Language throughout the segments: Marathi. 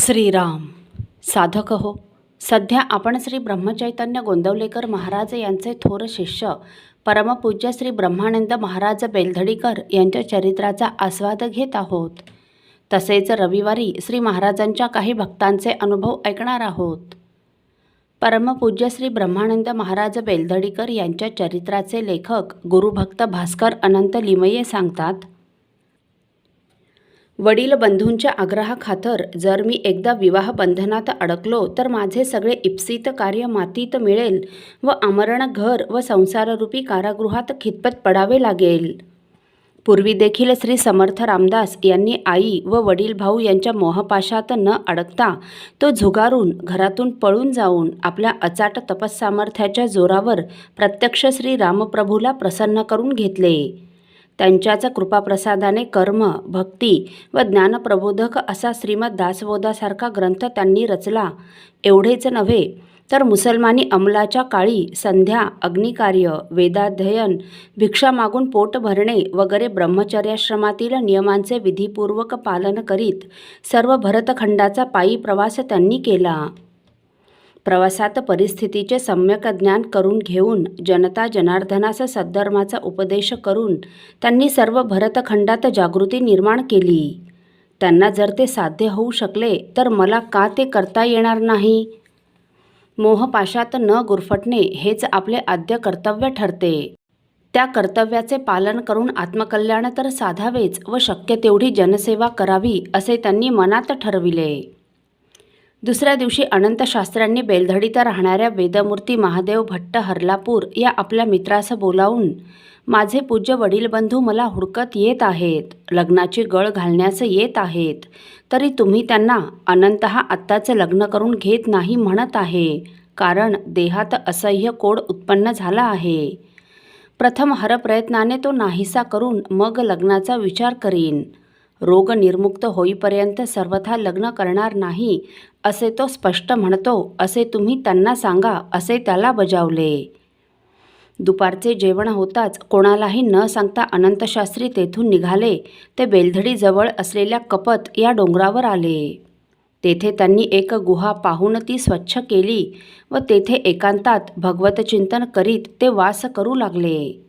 श्रीराम. साधक हो, सध्या आपण श्री ब्रह्मचैतन्य गोंदवलेकर महाराज यांचे थोर शिष्य परमपूज्य श्री ब्रह्मानंद महाराज बेलधडीकर यांच्या चरित्राचा आस्वाद घेत आहोत. तसेच रविवारी श्री महाराजांच्या काही भक्तांचे अनुभव ऐकणार आहोत. परमपूज्य श्री ब्रह्मानंद महाराज बेलधडीकर यांच्या चरित्राचे लेखक गुरुभक्त भास्कर अनंत लिमये सांगतात, वडील बंधूंच्या आग्रहाखातर जर मी एकदा विवाह बंधनात अडकलो तर माझे सगळे इप्सित कार्य मातीत मिळेल व आमरण घर व संसाररूपी कारागृहात खितपत पडावे लागेल. पूर्वी देखील श्री समर्थ रामदास यांनी आई व वडील भाऊ यांच्या मोहपाशात न अडकता तो झुगारून घरातून पळून जाऊन आपल्या अचाट तपस्सामर्थ्याच्या जोरावर प्रत्यक्ष श्री रामप्रभूला प्रसन्न करून घेतले. त्यांच्याच कृपाप्रसादाने कर्म, भक्ती व ज्ञानप्रबोधक असा श्रीमद दासबोधासारखा ग्रंथ त्यांनी रचला. एवढेच नव्हे तर मुसलमानी अंमलाच्या काळी संध्या, अग्निकार्य, वेदाध्ययन, भिक्षा मागून पोट भरणे वगैरे ब्रह्मचर्याश्रमातील नियमांचे विधीपूर्वक पालन करीत सर्व भरतखंडाचा पायी प्रवास त्यांनी केला. प्रवासात परिस्थितीचे सम्यक ज्ञान करून घेऊन जनता जनार्दनास सद्धर्माचा उपदेश करून त्यांनी सर्व भरतखंडात जागृती निर्माण केली. त्यांना जर ते साध्य होऊ शकले तर मला का ते करता येणार नाही? मोहपाशात न गुरफटणे हेच आपले आद्य कर्तव्य ठरते. त्या कर्तव्याचे पालन करून आत्मकल्याण तर साधावेच व शक्य तेवढी जनसेवा करावी असे त्यांनी मनात ठरविले. दुसऱ्या दिवशी अनंत शास्त्र्यांनी बेलधडीत राहणाऱ्या वेदमूर्ती महादेव भट्ट हर्लापूर या आपल्या मित्रास बोलावून, माझे पूज्य वडीलबंधू मला हुडकत येत आहेत, लग्नाची गळ घालण्यास येत आहेत, तरी तुम्ही त्यांना अनंत हा आत्ताच लग्न करून घेत नाही म्हणत आहे, कारण देहात असह्य कोड उत्पन्न झाला आहे. प्रथम हरप्रयत्नाने तो नाहीसा करून मग लग्नाचा विचार करीन. रोग निर्मुक्त होईपर्यंत सर्वथा लग्न करणार नाही असे तो स्पष्ट म्हणतो, असे तुम्ही त्यांना सांगा, असे त्याला बजावले. दुपारचे जेवण होताच कोणालाही न सांगता अनंतशास्त्री तेथून निघाले ते बेलधडीजवळ असलेल्या कपत या डोंगरावर आले. तेथे त्यांनी एक गुहा पाहून ती स्वच्छ केली व तेथे एकांतात भगवतचिंतन करीत ते वास करू लागले.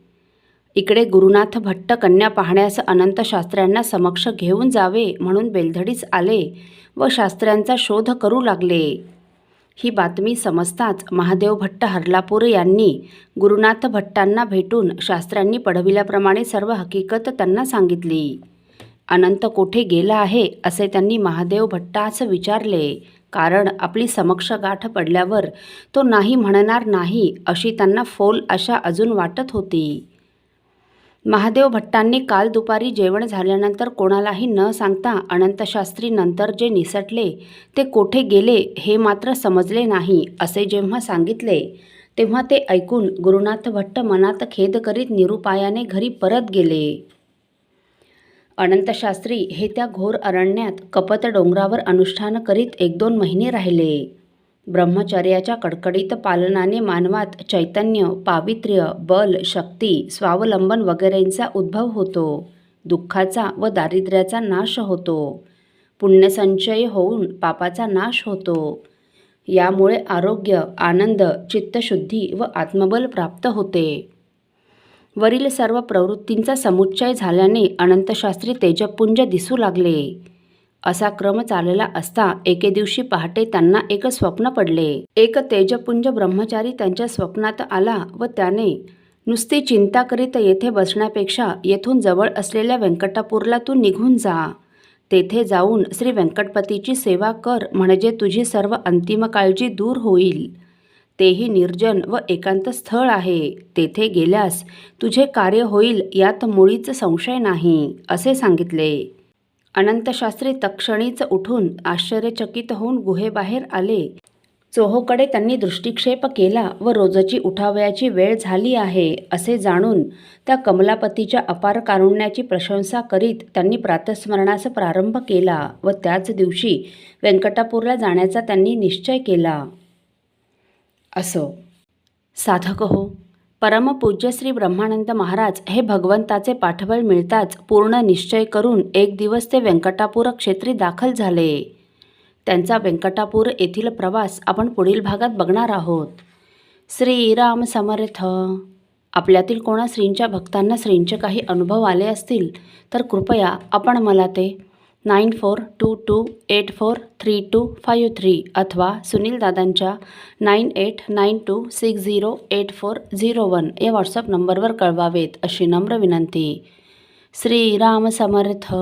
इकडे गुरुनाथ भट्ट कन्या पाहण्यास अनंत शास्त्र्यांना समक्ष घेऊन जावे म्हणून बेलधडीस आले व शास्त्र्यांचा शोध करू लागले. ही बातमी समजताच महादेव भट्ट हर्लापूर यांनी गुरुनाथ भट्टांना भेटून शास्त्र्यांनी पडविल्याप्रमाणे सर्व हकीकत त्यांना सांगितली. अनंत कोठे गेला आहे असे त्यांनी महादेव भट्टास विचारले, कारण आपली समक्ष गाठ पडल्यावर तो नाही म्हणणार नाही अशी त्यांना फोल आशा अजून वाटत होती. महादेव भट्टांनी काल दुपारी जेवण झाल्यानंतर कोणालाही न सांगता अनंतशास्त्री नंतर जे निसटले ते कोठे गेले हे मात्र समजले नाही असे जेव्हा सांगितले तेव्हा ते ऐकून गुरुनाथ भट्ट मनात खेद करीत निरुपायाने घरी परत गेले. अनंतशास्त्री हे त्या घोर अरण्यात कपत डोंगरावर अनुष्ठान करीत 1-2 महिने राहिले. ब्रह्मचर्याच्या कडकडीत पालनाने मानवात चैतन्य, पावित्र्य, बल, शक्ती, स्वावलंबन वगैरेंचा उद्भव होतो. दुःखाचा व दारिद्र्याचा नाश होतो. पुण्यसंचय होऊन पापाचा नाश होतो. यामुळे आरोग्य, आनंद, चित्तशुद्धी व आत्मबल प्राप्त होते. वरील सर्व प्रवृत्तींचा समुच्चय झाल्याने अनंतशास्त्री तेजपुंज दिसू लागले. असा क्रम चालला असता एके दिवशी पहाटे त्यांना एक स्वप्न पडले. एक तेजपुंज ब्रह्मचारी त्यांच्या स्वप्नात आला व त्याने, नुसती चिंता करीत येथे बसण्यापेक्षा येथून जवळ असलेल्या व्यंकटापूरला तू निघून जा. तेथे जाऊन श्री व्यंकटपतीची सेवा कर, म्हणजे तुझी सर्व अंतिम काळजी दूर होईल. तेही निर्जन व एकांत स्थळ आहे. तेथे गेल्यास तुझे कार्य होईल यात मुळीच संशय नाही, असे सांगितले. अनंतशास्त्री तत्क्षणीच उठून आश्चर्यचकित होऊन गुहेबाहेर आले. चोहोकडे त्यांनी दृष्टिक्षेप केला व रोजची उठावयाची वेळ झाली आहे असे जाणून त्या कमलापतीच्या अपार कारुण्याची प्रशंसा करीत त्यांनी प्रातस्मरणास प्रारंभ केला व त्याच दिवशी व्यंकटापूरला जाण्याचा त्यांनी निश्चय केला. असो. साधक हो, परमपूज्य श्री ब्रह्मानंद महाराज हे भगवंताचे पाठबळ मिळताच पूर्ण निश्चय करून एक दिवस ते व्यंकटापूर क्षेत्री दाखल झाले. त्यांचा व्यंकटापूर येथील प्रवास आपण पुढील भागात बघणार आहोत. श्रीराम समर्थ. आपल्यातील कोणा श्रींच्या भक्तांना श्रींचे काही अनुभव आले असतील तर कृपया आपण मला ते 9422843253 अथवा सुनील दादांच्या 9892608401 या व्हॉट्सअप नंबरवर कळवावेत अशी नम्र विनंती. श्रीराम समर्थ.